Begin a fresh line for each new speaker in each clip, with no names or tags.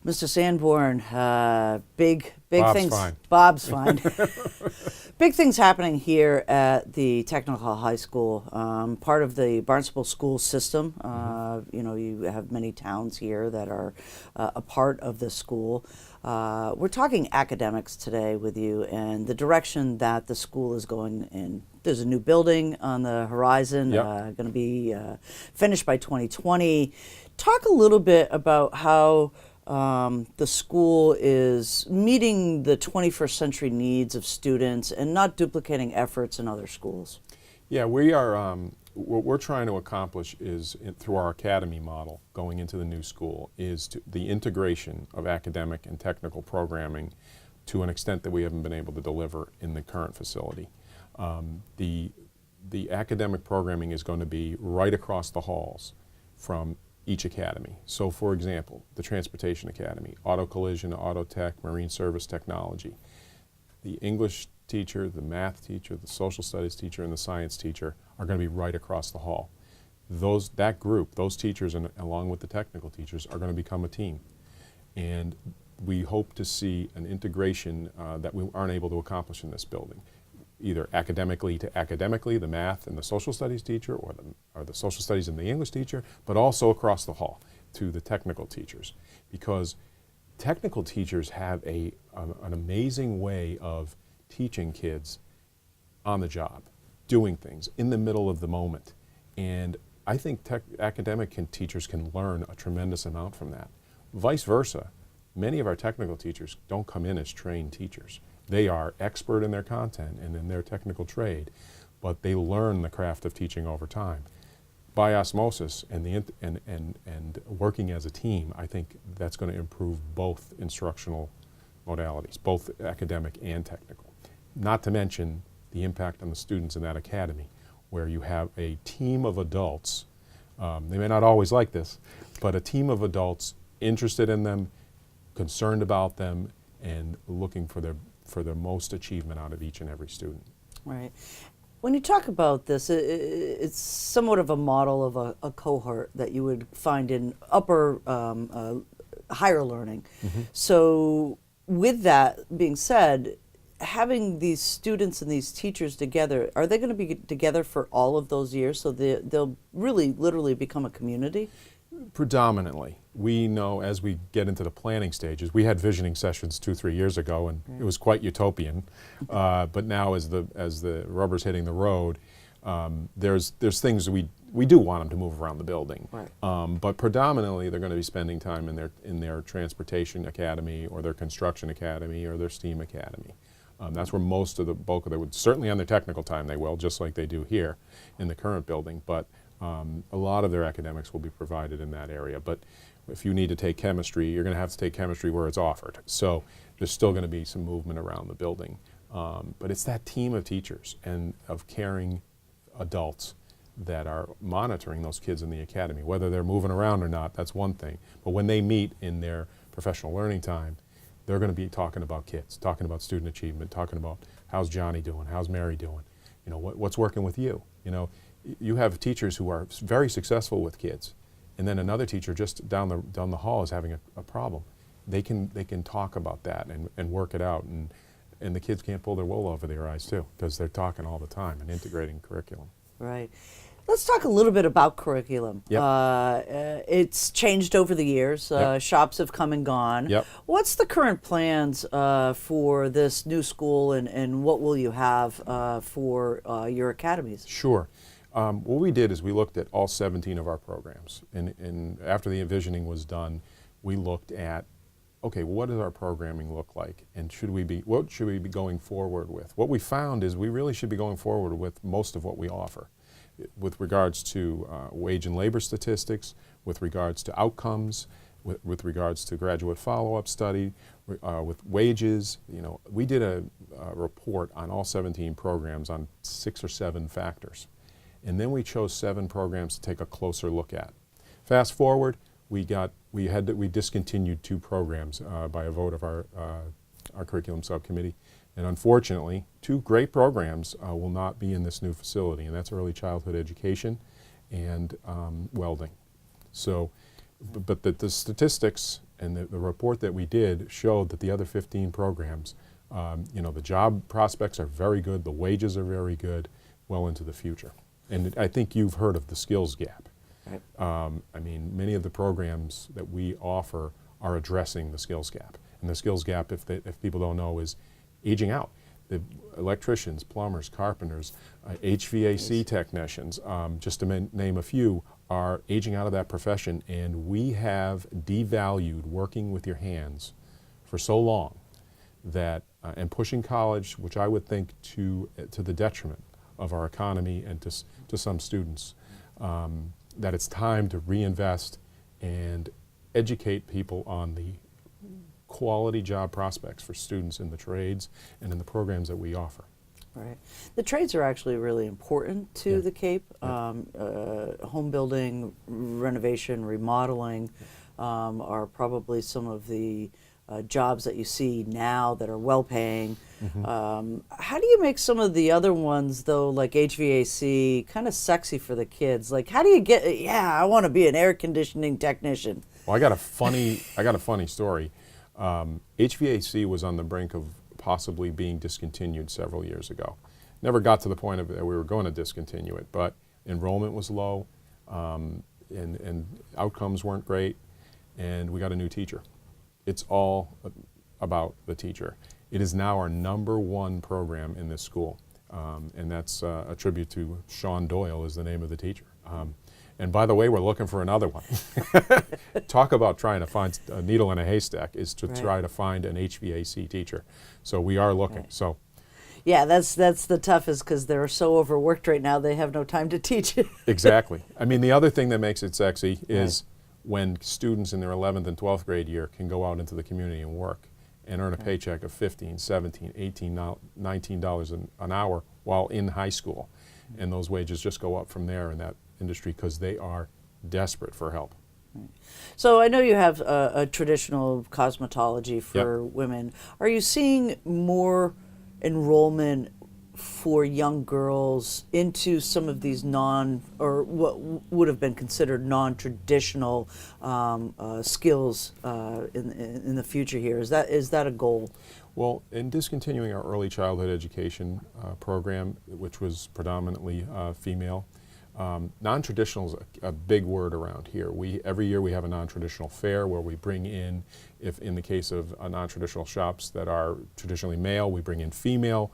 Mr. Sanborn, big
Bob's
things.
Fine.
Bob's fine. Big things happening here at the Technical High School. Part of the Barnstable school system. You know, you have many towns here that are a part of the school. We're talking academics today with you and the direction that the school is going in. There's a new building on the horizon, going to be finished by 2020. Talk a little bit about how the school is meeting the 21st century needs of students and not duplicating efforts in other schools.
Yeah, we are, what we're trying to accomplish is, through our academy model going into the new school, is the integration of academic and technical programming to an extent that we haven't been able to deliver in the current facility. The academic programming is going to be right across the halls from each academy. So for example, the Transportation Academy, Auto Collision, Auto Tech, Marine Service Technology. The English teacher, the math teacher, the social studies teacher, and the science teacher are going to be right across the hall. That group, those teachers, and along with the technical teachers, are going to become a team. And we hope to see an integration that we aren't able to accomplish in this building, either academically to academically, the math and the social studies teacher, or the social studies and the English teacher, but also across the hall to the technical teachers. Because technical teachers have an amazing way of teaching kids on the job, doing things in the middle of the moment. And I think academic teachers can learn a tremendous amount from that. Vice versa, many of our technical teachers don't come in as trained teachers. They are expert in their content and in their technical trade, but they learn the craft of teaching over time. By osmosis and working as a team, I think that's going to improve both instructional modalities, both academic and technical. Not to mention the impact on the students in that academy, where you have a team of adults, they may not always like this, but a team of adults interested in them, concerned about them, and looking for the most achievement out of each and every student.
Right. When you talk about this, it's somewhat of a model of a cohort that you would find in upper, higher learning. So with that being said, having these students and these teachers together, are they going to be together for all of those years so they'll really literally become a community?
Predominantly. We know as we get into the planning stages, we had visioning sessions 2-3 years ago, and it was quite utopian. But now as the rubber's hitting the road, there's things we do want them to move around the building. Right. But predominantly they're going to be spending time in their transportation academy or their construction academy or their STEAM academy. That's where most of the bulk of certainly on their technical time they will, just like they do here in the current building. But a lot of their academics will be provided in that area. But if you need to take chemistry, you're going to have to take chemistry where it's offered. So there's still going to be some movement around the building. But it's that team of teachers and of caring adults that are monitoring those kids in the academy. Whether they're moving around or not, that's one thing. But when they meet in their professional learning time, they're going to be talking about kids, talking about student achievement, talking about how's Johnny doing, how's Mary doing, you know, what's working with you. You know, you have teachers who are very successful with kids, and then another teacher just down the hall is having a problem. They can talk about that and work it out, and the kids can't pull their wool over their eyes too, because they're talking all the time and integrating curriculum.
Right. Let's talk a little bit about curriculum.
Yep.
It's changed over the years.
Yep.
Shops have come and gone.
Yep.
What's the current plans for this new school, and what will you have for your academies?
Sure. What we did is we looked at all 17 of our programs, and after the envisioning was done, we looked at, okay, what does our programming look like, and what should we be going forward with? What we found is we really should be going forward with most of what we offer, with regards to wage and labor statistics, with regards to outcomes, with regards to graduate follow-up study, with wages. You know, we did a report on all 17 programs on 6 or 7 factors. And then we chose 7 programs to take a closer look at. Fast forward, we discontinued 2 programs by a vote of our curriculum subcommittee. And unfortunately, 2 great programs will not be in this new facility, and that's early childhood education and welding. So, but the statistics And the report that we did showed that the other 15 programs, the job prospects are very good, the wages are very good, well into the future. And I think you've heard of the skills gap.
Right.
I mean, many of the programs that we offer are addressing the skills gap. And the skills gap, if people don't know, is aging out. The electricians, plumbers, carpenters, HVAC technicians, just to name a few, are aging out of that profession, and we have devalued working with your hands for so long that, and pushing college, which I would think to the detriment of our economy and to some students, that it's time to reinvest and educate people on the quality job prospects for students in the trades and in the programs that we offer.
Right. The trades are actually really important to
Yeah.
the Cape.
Yeah.
Home building, renovation, remodeling are probably some of the jobs that you see now that are well-paying. How do you make some of the other ones, though, like HVAC, kind of sexy for the kids? Like, how do you get, I want to be an air conditioning technician?
Well, I got a funny story. HVAC was on the brink of possibly being discontinued several years ago. Never got to the point of that we were going to discontinue it, but enrollment was low, and outcomes weren't great, and we got a new teacher. It's all about the teacher. It is now our #1 program in this school, and that's a tribute to Sean Doyle is the name of the teacher. And by the way, we're looking for another one. Talk about trying to find a needle in a haystack is to try to find an HVAC teacher. So we are looking.
Right.
So,
yeah, that's the toughest because they're so overworked right now they have no time to teach it.
exactly. I mean, the other thing that makes it sexy is when students in their 11th and 12th grade year can go out into the community and work and earn a paycheck of $15, $17, $18, $19 an hour while in high school. And those wages just go up from there in that industry because they are desperate for help.
So I know you have a traditional cosmetology for women. Are you seeing more enrollment for young girls into some of these or what would have been considered non-traditional skills in the future here? Is that a goal?
Well, in discontinuing our early childhood education program, which was predominantly female, non-traditional is a big word around here. Every year we have a non-traditional fair where we bring in, if in the case of non-traditional shops that are traditionally male, we bring in females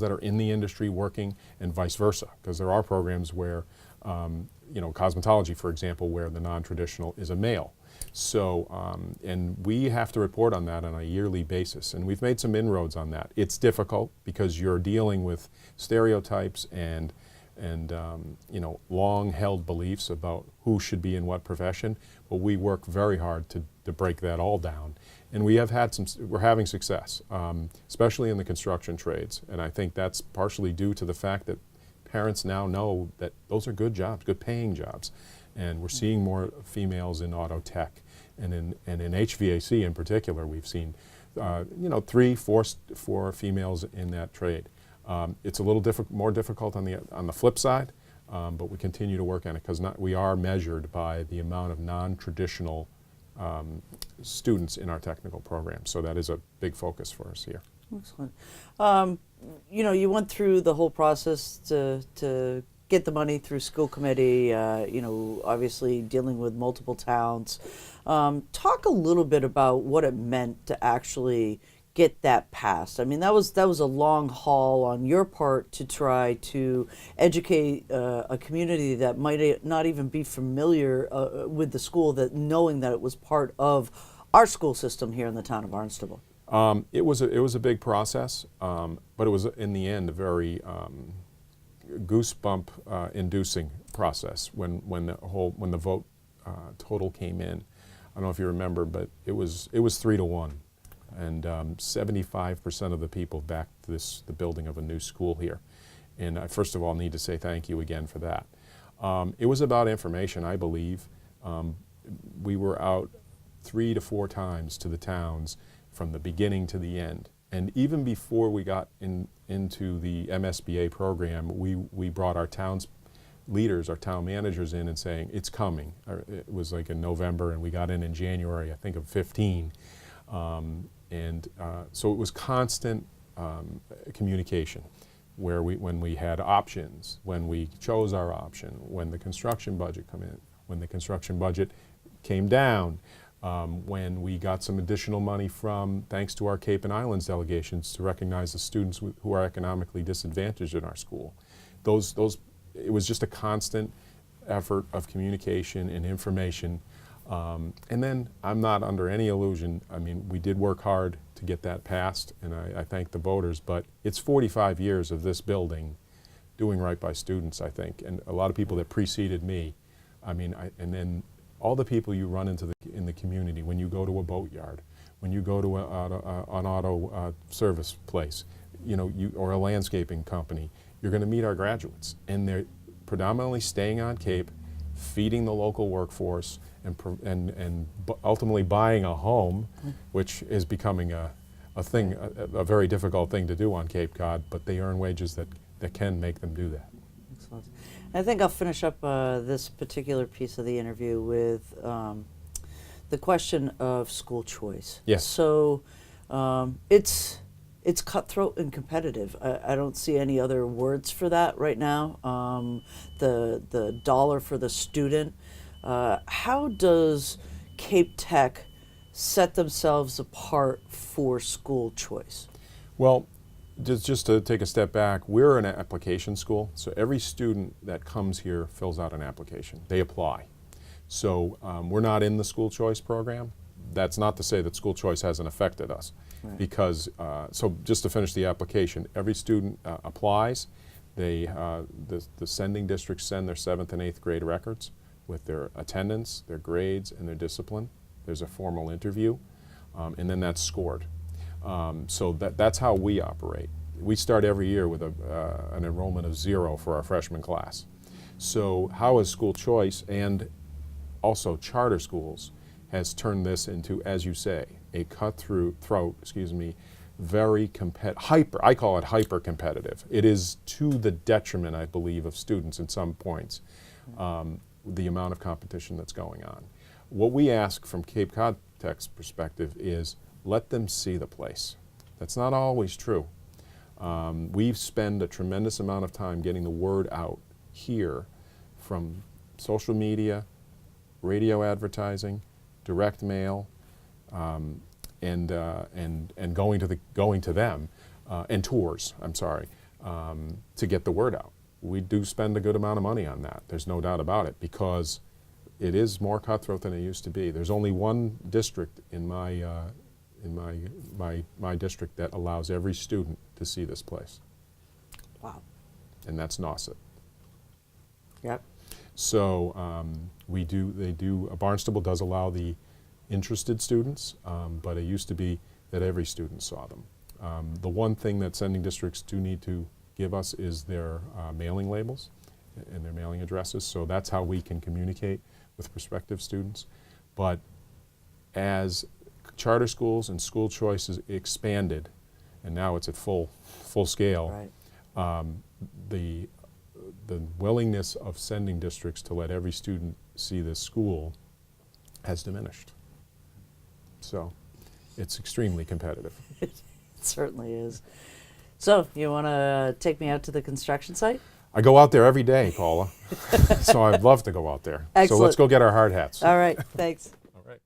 that are in the industry working, and vice versa, because there are programs where, cosmetology, for example, where the non-traditional is a male. So, and we have to report on that on a yearly basis, and we've made some inroads on that. It's difficult because you're dealing with stereotypes and long-held beliefs about who should be in what profession, but we work very hard to break that all down. And we're having success, especially in the construction trades, and I think that's partially due to the fact that parents now know that those are good jobs, good paying jobs. And we're seeing more females in auto tech, and in HVAC in particular, we've seen 3, 4 females in that trade. It's a little more difficult on the flip side, but we continue to work on it because we are measured by the amount of non-traditional students in our technical program. So that is a big focus for us here.
Excellent. You went through the whole process to get the money through school committee, obviously dealing with multiple towns. Talk a little bit about what it meant to actually get that passed. I mean, that was a long haul on your part to try to educate a community that might not even be familiar with the school, that knowing that it was part of our school system here in the town of Barnstable.
It was a big process, but it was in the end a very goosebump inducing process when the vote total came in. I don't know if you remember, but it was 3-1, and 75% of the people backed the building of a new school here. And I first of all need to say thank you again for that. It was about information, I believe. We were out 3 to 4 times to the towns from the beginning to the end. And even before we got into the MSBA program, we brought our leaders, our town managers in and saying, it's coming. It was like in November and we got in January, I think of 15. So it was constant communication where when we had options, when we chose our option, when the construction budget come in, when the construction budget came down, when we got some additional money from, thanks to our Cape and Islands delegations, to recognize the students who are economically disadvantaged in our school. It was just a constant effort of communication and information. And then I'm not under any illusion. I mean, we did work hard to get that passed, and I thank the voters, but it's 45 years of this building doing right by students, I think, and a lot of people that preceded me. I mean, and then all the people you run into in the community when you go to a boatyard, when you go to an auto service place, you know, or a landscaping company, you're going to meet our graduates, and they're predominantly staying on Cape, feeding the local workforce, and ultimately buying a home, which is becoming a very difficult thing to do on Cape Cod, but they earn wages that can make them do that.
Excellent. I think I'll finish up this particular piece of the interview with the question of school choice.
Yes.
So it's cutthroat and competitive. I don't see any other words for that right now. The dollar for the student. How does Cape Tech set themselves apart for school choice?
Well, just to take a step back, we're an application school, so every student that comes here fills out an application. They apply. So we're not in the school choice program. That's not to say that school choice hasn't affected us. Right. Because, so just to finish the application, every student applies. The sending districts send their 7th and 8th grade records with their attendance, their grades, and their discipline. There's a formal interview, and then that's scored. So that's how we operate. We start every year with an enrollment of 0 for our freshman class. So how is school choice and also charter schools has turned this into, as you say, a cutthroat, very I call it hyper competitive. It is to the detriment, I believe, of students in some points, the amount of competition that's going on. What we ask from Cape Cod Tech's perspective is let them see the place. That's not always true. We spend a tremendous amount of time getting the word out here from social media, radio advertising, direct mail, and going to them, and tours, I'm sorry, to get the word out. We do spend a good amount of money on that. There's no doubt about it, because it is more cutthroat than it used to be. There's only one district in my district that allows every student to see this place.
Wow.
And that's Nauset.
Yep.
So Barnstable does allow the interested students, but it used to be that every student saw them. The one thing that sending districts do need to give us is their mailing labels and their mailing addresses, so that's how we can communicate with prospective students. But as charter schools and school choice is expanded, and now it's at full scale, right. The willingness of sending districts to let every student see this school has diminished. So it's extremely competitive.
It certainly is. So you want to take me out to the construction site?
I go out there every day, Paula. So I'd love to go out there.
Excellent.
So let's go get our hard hats.
All right, thanks.
All right.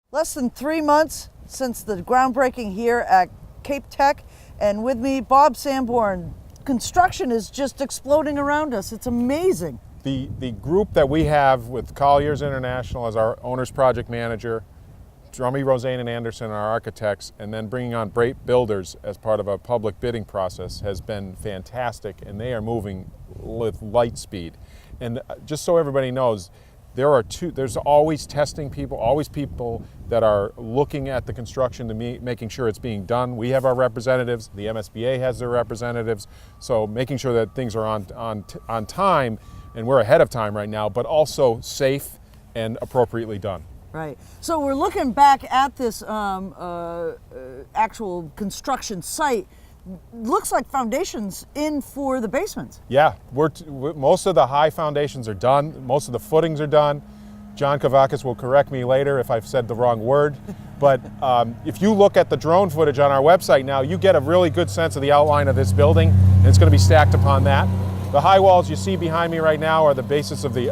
Less than 3 months since the groundbreaking here at Cape Tech, and with me, Bob Sanborn. Construction is just exploding around us. It's amazing.
The group that we have with Colliers International as our owner's project manager Drummy, Rosane, and Anderson, our architects, and then bringing on Brate Builders as part of a public bidding process has been fantastic, and they are moving with light speed. And just so everybody knows, there's always testing people, always people that are looking at the construction to making sure it's being done. We have our representatives, the MSBA has their representatives, so making sure that things are on time, and we're ahead of time right now, but also safe and appropriately done.
Right. So we're looking back at this actual construction site. Looks like foundations in for the basements.
Yeah, most of the high foundations are done. Most of the footings are done. John Kavakis will correct me later if I've said the wrong word. But if you look at the drone footage on our website now, you get a really good sense of the outline of this building, and it's going to be stacked upon that. The high walls you see behind me right now are the basis of the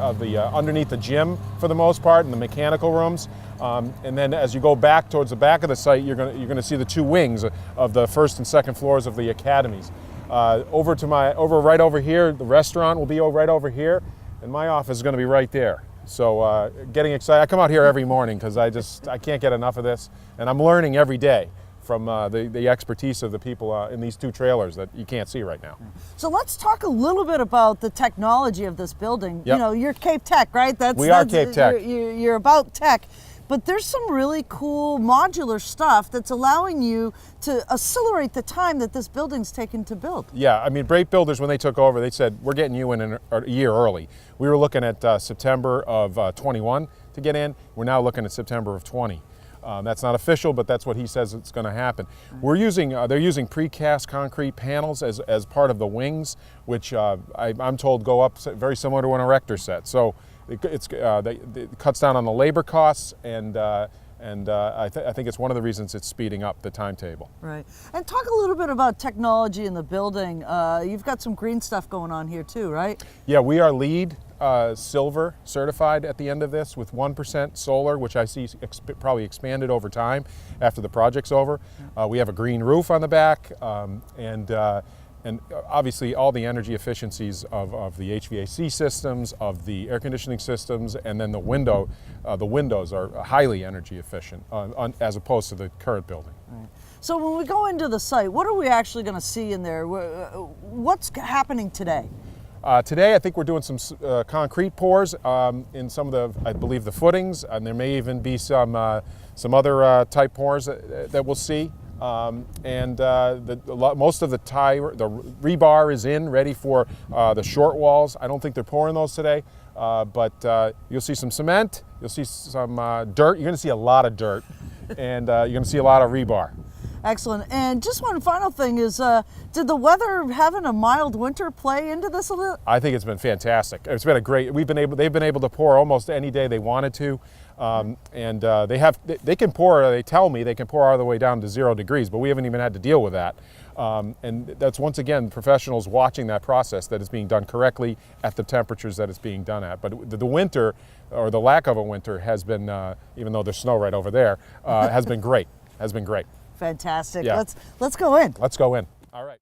underneath the gym for the most part, and the mechanical rooms. And then as you go back towards the back of the site, you're going to see the two wings of the first and second floors of the academies. Right over here, the restaurant will be right over here, and my office is going to be right there. So getting excited. I come out here every morning because I can't get enough of this, and I'm learning every day from the expertise of the people in these two trailers that you can't see right now.
So let's talk a little bit about the technology of this building.
Yep.
You know, you're Cape Tech, right?
We are Cape Tech.
You're about tech. But there's some really cool modular stuff that's allowing you to accelerate the time that this building's taken to build.
Yeah, I mean, Brate Builders, when they took over, they said, we're getting you in a year early. We were looking at September of 21 to get in. We're now looking at September of 20. That's not official, but that's what he says it's going to happen. They're using precast concrete panels as part of the wings, which I'm told go up very similar to an erector set. So it cuts down on the labor costs, and I think it's one of the reasons it's speeding up the timetable.
Right. And talk a little bit about technology in the building. You've got some green stuff going on here too, right?
Yeah, we are LEED Silver certified at the end of this with 1% solar, which I see probably expanded over time after the project's over. We have a green roof on the back, and obviously all the energy efficiencies of the HVAC systems, of the air conditioning systems, and then the windows are highly energy efficient as opposed to the current building.
Right. So when we go into the site, what are we actually going to see in there? What's happening today?
Today, I think we're doing some concrete pours in some of the, I believe, the footings, and there may even be some other type pours that we'll see. Most of the rebar is in, ready for the short walls. I don't think they're pouring those today, but you'll see some cement, you'll see some dirt. You're going to see a lot of dirt, and you're going to see a lot of rebar.
Excellent. And just one final thing is, did the weather having a mild winter play into this a little?
I think it's been fantastic. It's been a great. They've been able to pour almost any day they wanted to, and they can pour. They tell me they can pour all the way down to 0 degrees, but we haven't even had to deal with that. And that's once again professionals watching that process that is being done correctly at the temperatures that it's being done at. But the winter, or the lack of a winter, has been, even though there's snow right over there, has been great. Has been great.
Fantastic.
Yeah.
Let's go in.
Let's go in. All right.